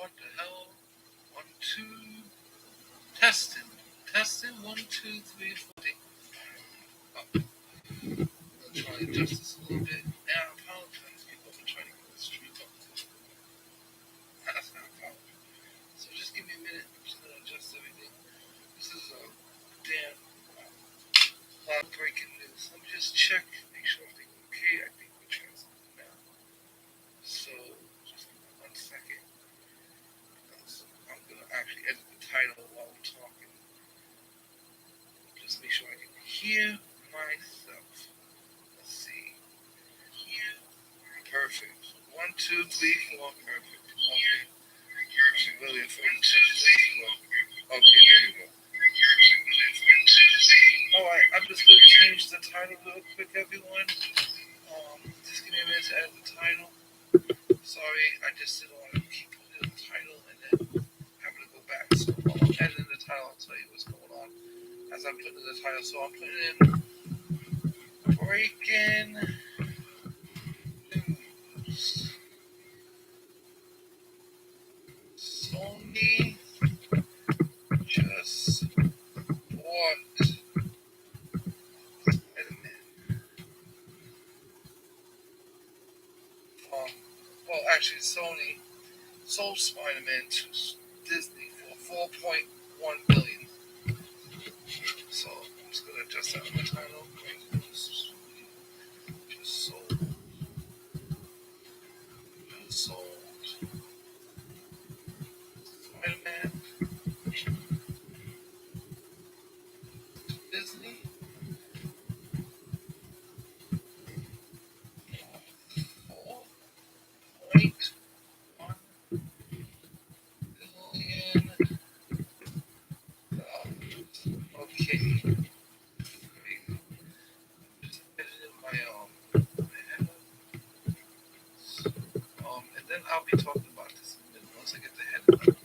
What the hell? 1, 2. Testing. Testing. 1, 2, 3, 4. Oh, I'm try to adjust this a little bit. And I apologize. People have been trying to get this stream up. That's not a problem. So just give me a minute. I'm just going to adjust everything. This is a damn lot of breaking news. Let me just check. Make sure everything's okay. I think we're transmitting now. So just give me 1 second. I'm going to actually edit the title while we're talking. Just make sure I can hear myself. Let's see. Here. Perfect. 1, 2, 3, 4. Perfect. Okay. Actually, really afraid. Okay, there we go. Alright, I'm just going to change the title real quick, everyone. Just give me a minute to edit the title. Sorry, I just didn't want to keep putting the title and then having to go back. So while I'm editing the title, I'll tell you what's going on as I'm putting in the title. So I'm putting in Breaking News. Sony just bought Spiderman. Well, actually, Sony sold Spider-Man to Disney for $4.1 billion. So I'm just gonna adjust that on the title. Just sold. Spider-Man to Disney. $4.1 billion. Okay. Just editing my and then I'll be talking about this in a minute once I get the head.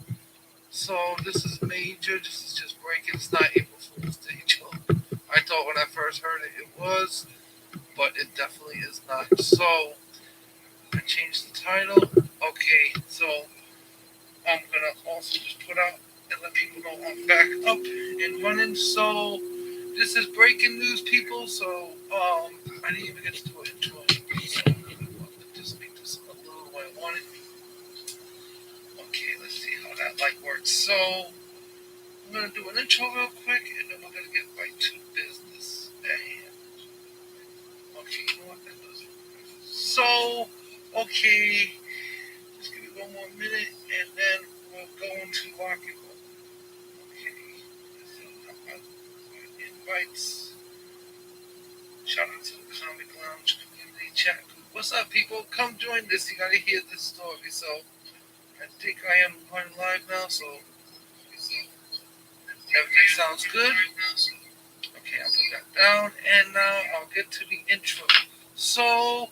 So this is major. This is just breaking. It's not April Fool's Day joke. I thought when I first heard it, it was, but it definitely is not. So I changed the title. Okay, so I'm gonna also just put out and let people know I'm back up and running. So this is breaking news, people. So I didn't even get to do it intro. So I'm gonna just make this a little the way I want it. Okay, let's see how that light works. So I'm gonna do an intro real quick, and then we're gonna get right to business. And okay, you know what? That does it. So okay, just give me one more minute, and then we'll go into rock and roll. Okay, so invites. Shout out to the Comic Lounge community chat group. What's up, people? Come join this. You gotta hear this story. So I think I am going live now. So everything sounds good. Okay, I'll put that down, and now I'll get to the intro. So,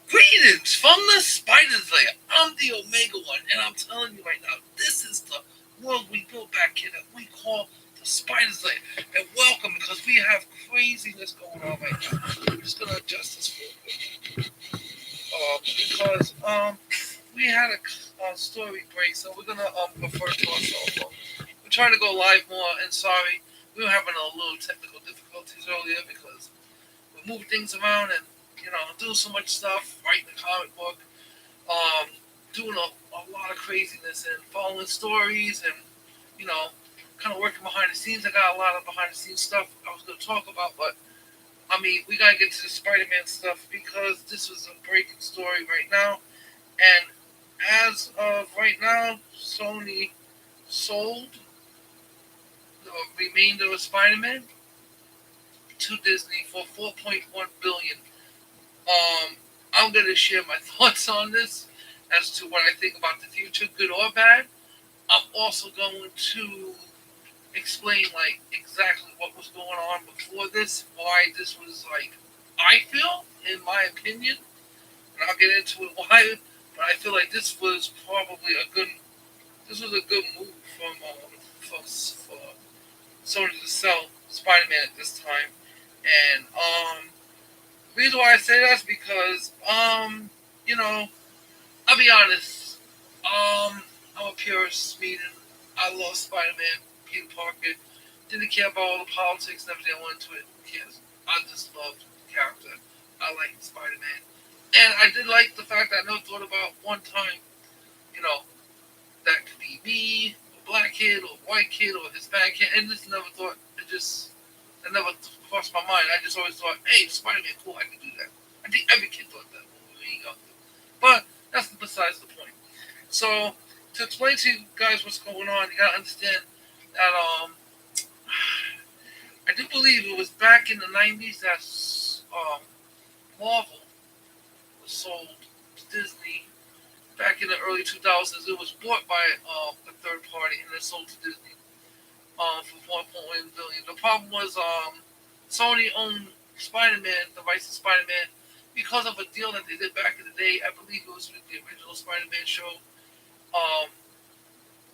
greetings from the Spider's Lair. I'm the Omega One, and I'm telling you right now, this is the world we built back here that we call the Spider's Lair. And welcome, because we have craziness going on right now. I'm just gonna adjust this real quick. Because we had a story break, so we're gonna refer to ourselves. We're trying to go live more, and sorry, we were having a little technical difficulties earlier because we're moving things around and doing so much stuff, writing the comic book, doing a lot of craziness and following stories and kind of working behind the scenes. I got a lot of behind the scenes stuff I was going to talk about, but I mean, we got to get to the Spider-Man stuff because this was a breaking story right now. And as of right now, Sony sold the remainder of Spider-Man to Disney for $4.1 billion. I'm going to share my thoughts on this as to what I think about the future, good or bad. I'm also going to explain exactly what was going on before this, why this was I feel, in my opinion, and I'll get into it why. But I feel like this was probably a good move for Sony to sell Spider-Man at this time. And the reason why I say that is because I'll be honest. I'm a purist, meaning I love Spider-Man, Peter Parker. Didn't care about all the politics and everything I went into it. Who cares? I just loved the character. I liked Spider-Man. And I did like the fact that I never thought about one time, you know, that could be me, a black kid, or a white kid, or a Hispanic kid. And just never thought, it never crossed my mind. I just always thought, hey, Spider-Man, cool, I can do that. I think every kid thought that when we were young. But that's besides the point. So, to explain to you guys what's going on, you gotta understand that I do believe it was back in the '90s that Marvel was sold to Disney. Back in the early 2000s, it was bought by a third party and then sold to Disney for 1.1 billion. The problem was Sony owned Spider-Man, the rights to Spider-Man, because of a deal that they did back in the day. I believe it was with the original Spider-Man show. Um,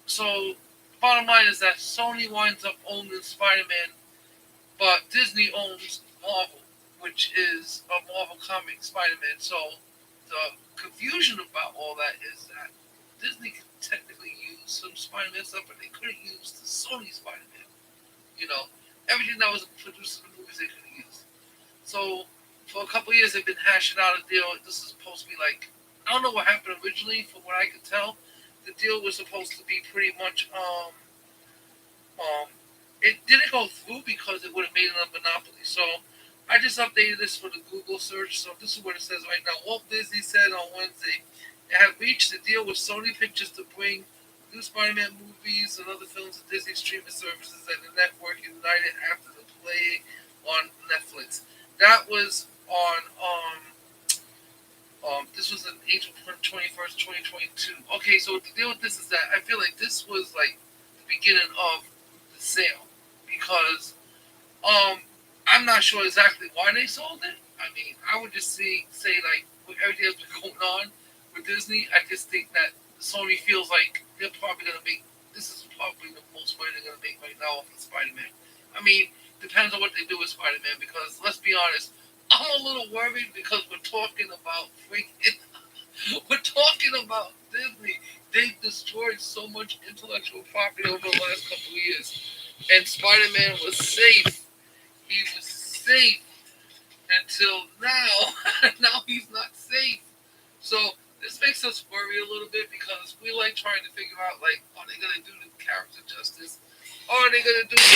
so, bottom line is that Sony winds up owning Spider-Man, but Disney owns Marvel, which is a Marvel comic Spider-Man. So, the confusion about all that is that Disney could technically use some Spider-Man stuff, but they couldn't use the Sony Spider-Man. You know, everything that was produced in the movies they couldn't use. So, for a couple of years, they've been hashing out a deal. This is supposed to be like, I don't know what happened originally, from what I could tell. The deal was supposed to be pretty much, um, it didn't go through because it would have made it a monopoly. So, I just updated this for the Google search. So, this is what it says right now. Walt Disney said on Wednesday it had reached a deal with Sony Pictures to bring new Spider-Man movies and other films to Disney streaming services and the network united after the play on Netflix. That was on this was on April 21st, 2022. Okay, so the deal with this is that I feel like this was like the beginning of the sale because I'm not sure exactly why they sold it. I mean, I would just say like with everything that's been going on with Disney, I just think that Sony feels like they're probably gonna make this is probably the most money they're gonna make right now off of Spider-Man. I mean, depends on what they do with Spider-Man because let's be honest, I'm a little worried because we're talking about freaking we're talking about Disney. They destroyed so much intellectual property over the last couple of years. And Spider-Man was safe. He was safe until now. Now he's not safe. So this makes us worry a little bit because we like trying to figure out like, are they gonna do the character justice? Or are they gonna do or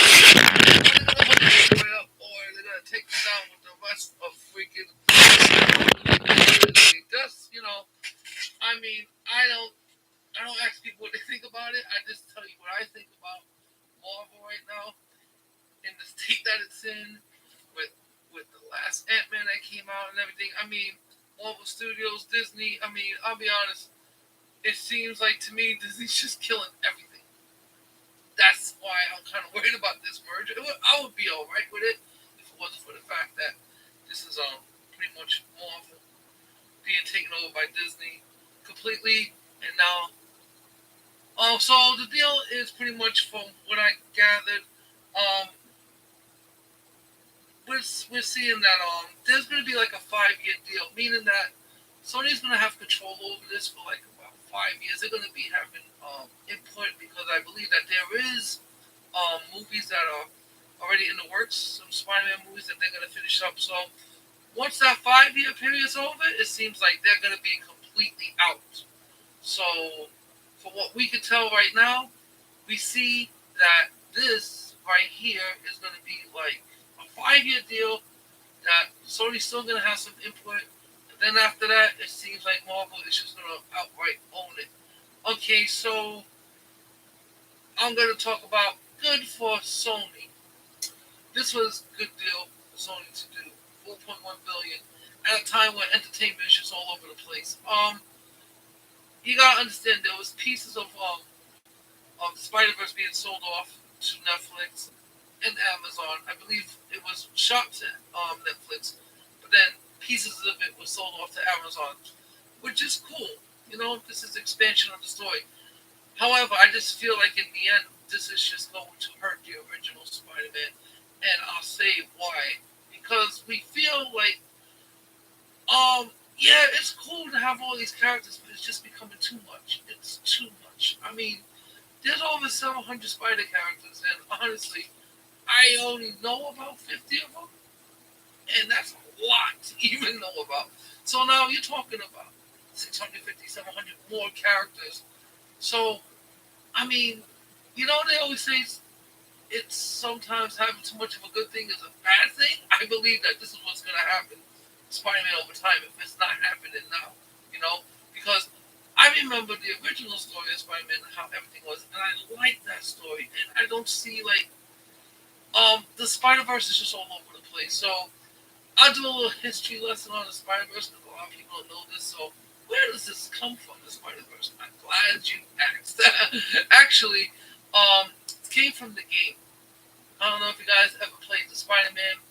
are they gonna take him down with the rest of freaking just I mean, I don't ask people what they think about it. I just tell you what I think about Marvel right now in the state that it's in with the last Ant-Man that came out and everything. I mean, Marvel Studios, Disney. I mean, I'll be honest. It seems like to me Disney's just killing everything. That's why I'm kind of worried about this merger. I would be all right with it if it wasn't for the fact that this is pretty much Marvel being taken over by Disney completely, and now so the deal is pretty much from what I gathered. Um, we're seeing that there's going to be like a 5 year deal, meaning that Sony's going to have control over this for like about 5 years. They're going to be having input because I believe that there is movies that are already in the works, some Spider-Man movies that they're going to finish up. So once that 5 year period is over, it seems like they're going to be completely out. So from what we can tell right now, we see that this right here is going to be like a 5 year deal that Sony's still going to have some input. And then after that, it seems like Marvel is just going to outright own it. Okay, so I'm going to talk about good for Sony. This was a good deal for Sony to do. 4.1 billion at a time when entertainment is just all over the place. You gotta understand there was pieces of Spider-Verse being sold off to Netflix and Amazon. I believe it was shot to Netflix, but then pieces of it was sold off to Amazon, which is cool. This is expansion of the story. However, I just feel like in the end, this is just going to hurt the original Spider-Man, and I'll say why. Because we feel like, yeah, it's cool to have all these characters, but it's just becoming too much. It's too much. I I mean, there's over 700 Spider characters, and honestly, I only know about 50 of them, and that's a lot to even know about. So now you're talking about 650, 700 more characters. So, I mean, they always say it's sometimes having too much of a good thing is a bad thing. I believe that this is what's going to happen to Spider-Man over time if it's not happening now, because I remember the original story of Spider-Man and how everything was, and I like that story, and I don't see, the Spider-Verse is just all over the place. So I'll do a little history lesson on the Spider-Verse because a lot of people don't know this. So where does this come from, the Spider-Verse? I'm glad you asked. Actually, it came from the game. I don't know if you guys ever played the Spider-Man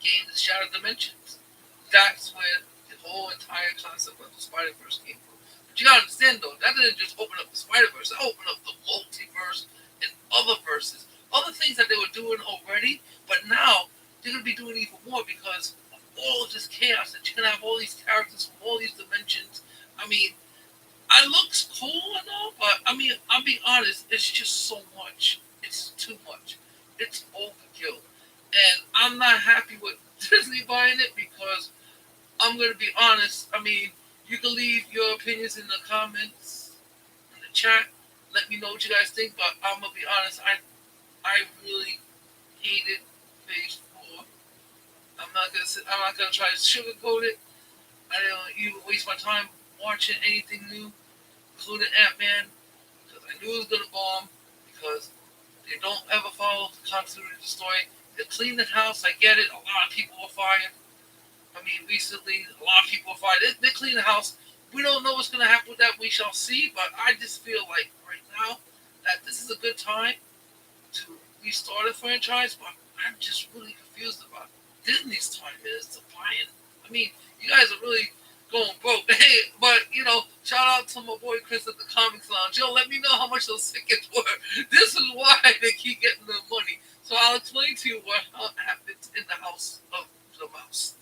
game, The Shattered Dimensions. That's where the whole entire concept of the Spider-Verse came from. But you gotta understand though, that didn't just open up the Spider-Verse, that opened up the multiverse and other verses. Other things that they were doing already, but now they're gonna be doing even more because of all of this chaos that you're gonna have all these characters from all these dimensions. I mean, it looks cool and all, but I mean, I'll be honest, it's just so much. It's too much. It's overkill. And I'm not happy with Disney buying it because I'm gonna be honest. I mean, you can leave your opinions in the comments, in the chat. Let me know what you guys think. But I'm gonna be honest. I really hated Phase 4. I'm not gonna try to sugarcoat it. I didn't even waste my time watching anything new, including Ant-Man, because I knew it was gonna bomb. Because they don't ever follow the continuity of the story. They clean the house. I get it. A lot of people were fired. I mean, recently, a lot of people are fired. They clean the house. We don't know what's going to happen with that. We shall see. But I just feel like right now that this is a good time to restart a franchise. But I'm just really confused about Disney's time is to buy it. I mean, you guys are really going broke. Hey, but, shout out to my boy Chris at the Comics Lounge. Let me know how much those tickets were. This is why they keep getting the money. So I'll explain to you what happens in the house of the mouse.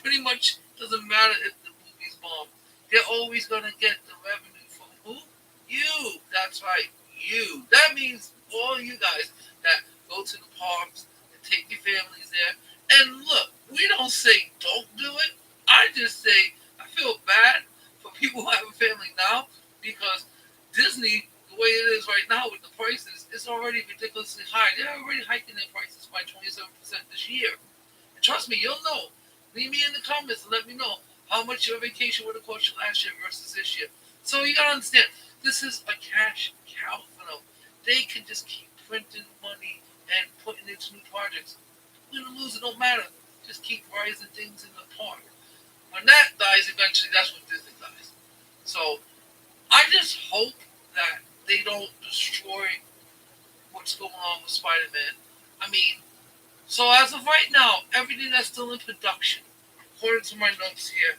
Pretty much doesn't matter if the movie's bomb. They're always gonna get the revenue from who? You. That's right. You. That means all you guys that go to the parks and take your families there. And look, we don't say don't do it. I just say I feel bad for people who have a family now because Disney, the way it is right now with the prices, it's already ridiculously high. They're already hiking their prices by 27% this year. And trust me, you'll know. Leave me in the comments and let me know how much your vacation would have cost you last year versus this year. So you gotta understand, this is a cash cow for them. They can just keep printing money and putting into new projects. Win or lose, it don't matter. Just keep rising things in the park. When that dies, eventually, that's when Disney dies. So I just hope that they don't destroy what's going on with Spider-Man. I mean, so as of right now, everything that's still in production, according to my notes here,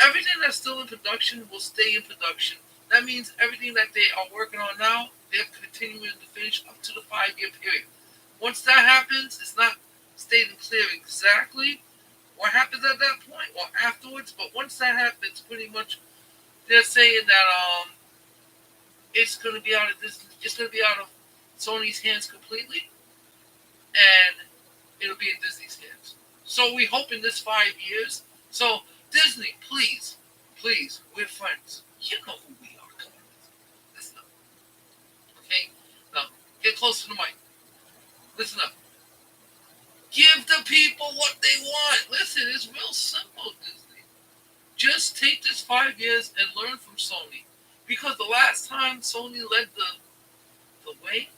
everything that's still in production will stay in production. That means everything that they are working on now, they're continuing to finish up to the 5-year period. Once that happens, it's not stating clear exactly what happens at that point or afterwards, but once that happens, pretty much they're saying that it's going to be out of Sony's hands completely, and it'll be in Disney's hands. So we hope in this 5 years. So Disney, please, we're friends. You know who we are. Come on, listen up. Okay, now get close to the mic. Listen up. Give the people what they want. Listen, it's real simple, Disney. Just take this 5 years and learn from Sony. Because the last time Sony led the way,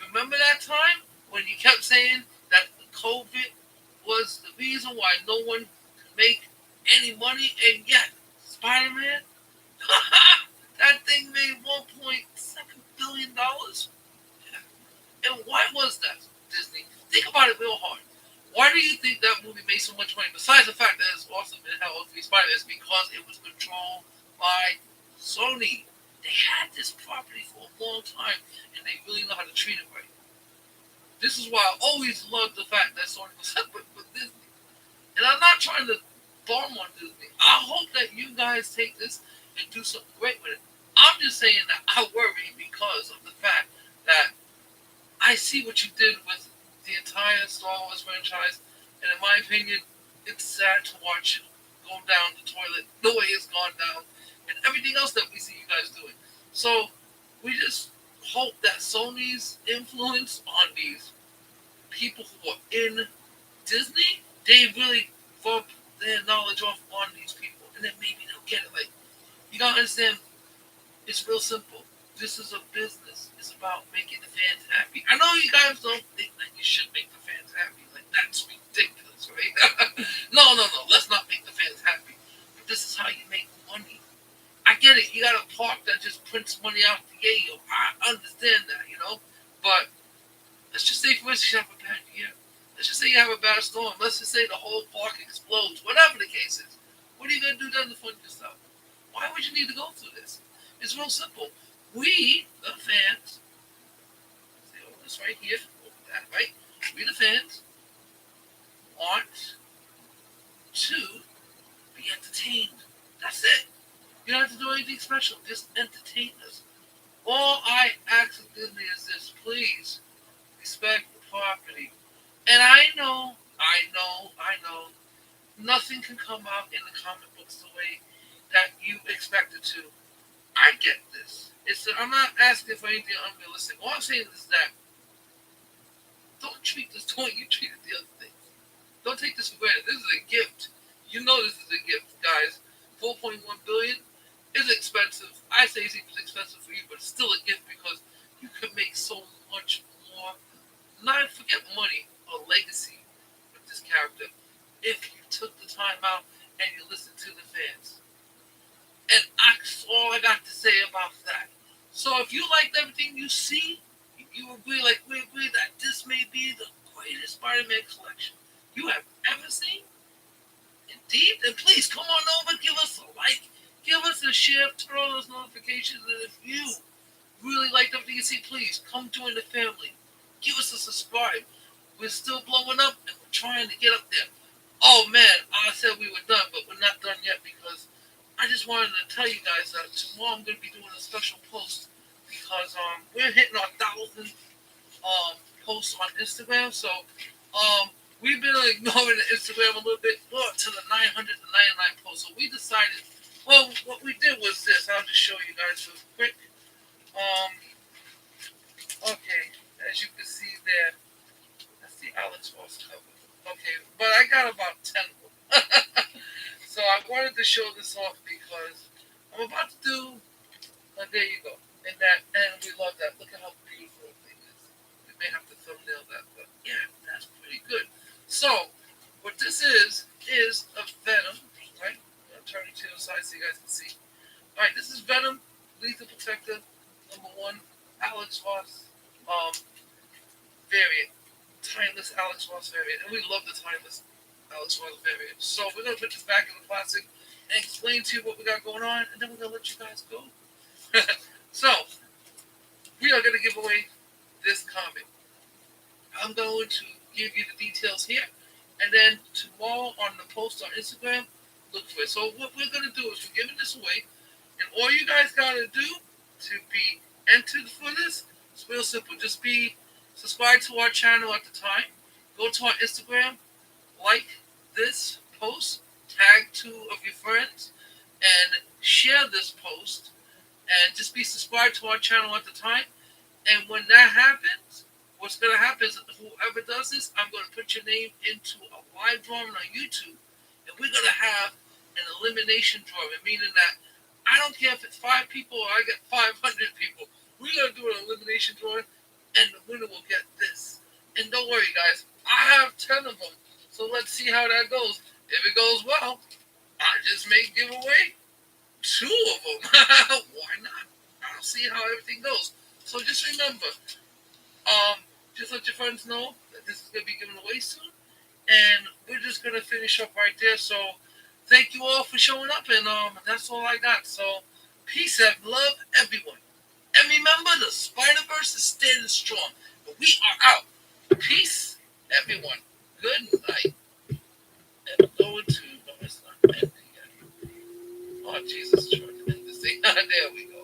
remember that time when you kept saying that COVID was the reason why no one could make any money, and yet Spider-Man, that thing made $1.7 billion. Yeah. And why was that, Disney? Think about it real hard. Why do you think that movie made so much money? Besides the fact that it's awesome and how all three Spider-Man is because it was controlled by Sony. They had this property for a long time, and they really know how to treat it right. This is why I always loved the fact that Sony was separate with Disney. And I'm not trying to bomb on Disney. I hope that you guys take this and do something great with it. I'm just saying that I worry because because of the fact that I see what you did with the entire Star Wars franchise, and in my opinion, it's sad to watch it go down the toilet the way it's gone down, and everything else that we see you guys doing. So we just hope that Sony's influence on these people who are in Disney, they really rub their knowledge off on these people, and then maybe they'll get it. Like, you gotta understand, it's real simple. This is a business. It's about making the fans happy. I know you guys don't think that you should make the fans happy. Like, that's ridiculous, right? No. Let's not make the fans happy. But this is how you make money. I get it. You got a park that just prints money out the gate. I understand that. But let's just say, for instance, you have a bad year. Let's just say you have a bad storm. Let's just say the whole park explodes. Whatever the case is. What are you going to do then to fund yourself? Why would you need to go through this? It's real simple. We, the fans, see all this right here, over that, right? We, the fans, want to be entertained. That's it. You don't have to do anything special. Just entertain us. All I ask of Disney is this: please respect the property. And I know, nothing can come out in the comic books the way that you expect it to. I get this. I'm not asking for anything unrealistic. All I'm saying is that don't treat this the way you treated the other things. Don't take this for granted. This is a gift. You know this is a gift, guys. 4.1 billion is expensive. I say it's expensive for you, but it's still a gift because you can make so much more. Not forget money or legacy with this character if you took the time out and you listened to the fans. And that's all I got to say about that. So if you liked everything you see, you agree, like we agree that this may be the greatest Spider-Man collection you have ever seen. Indeed, then please come on over, give us a like, give us a share, turn on those notifications, and if you really liked everything you see, please come join the family. Give us a subscribe. We're still blowing up, and we're trying to get up there. Oh man, I said we were done, but we're not done yet because I just wanted to tell you guys that tomorrow I'm going to be doing a special post because we're hitting our 1,000 posts on Instagram. So we've been ignoring the Instagram a little bit, more to the 999 posts. So we decided, well, what we did was this. I'll just show you guys real quick. Okay, as you can see there, that's the Alex Ross cover. Okay, but I got about 10 of them. So I wanted to show this off because I'm about to do, there you go, and we love that. Look at how beautiful the thing is. We may have to thumbnail that, but yeah, that's pretty good. So what this is a Venom, right? I'll turn it to the side so you guys can see. All right, this is Venom, Lethal Protector, #1, Alex Ross variant, timeless Alex Ross variant, and we love the timeless Alex Ross variant. So we're gonna put this back in the plastic and explain to you what we got going on, and then we're gonna let you guys go. So we are gonna give away this comic. I'm going to give you the details here, and then tomorrow on the post on Instagram, look for it. So what we're gonna do is we're giving this away, and all you guys gotta do to be entered for this is real simple. Just be subscribed to our channel at the time. Go to our Instagram, like this post, tag 2 of your friends, and share this post, and just be subscribed to our channel at the time. And when that happens, what's going to happen is whoever does this, I'm going to put your name into a live drawing on YouTube, and we're going to have an elimination drawing, meaning that I don't care if it's 5 people or I get 500 people. We're going to do an elimination drawing, and the winner will get this. And don't worry, guys, I have 10 of them. So let's see how that goes. If it goes well, I just may give away 2 of them. Why not? I'll see how everything goes. So just remember, just let your friends know that this is going to be given away soon. And we're just going to finish up right there. So thank you all for showing up. And that's all I got. So peace and love, everyone. And remember, the Spider-Verse is standing strong. But we are out. Peace, everyone. Good night. And going to, no, it's not ending yet. Oh, Jesus, trying to end this thing. There we go.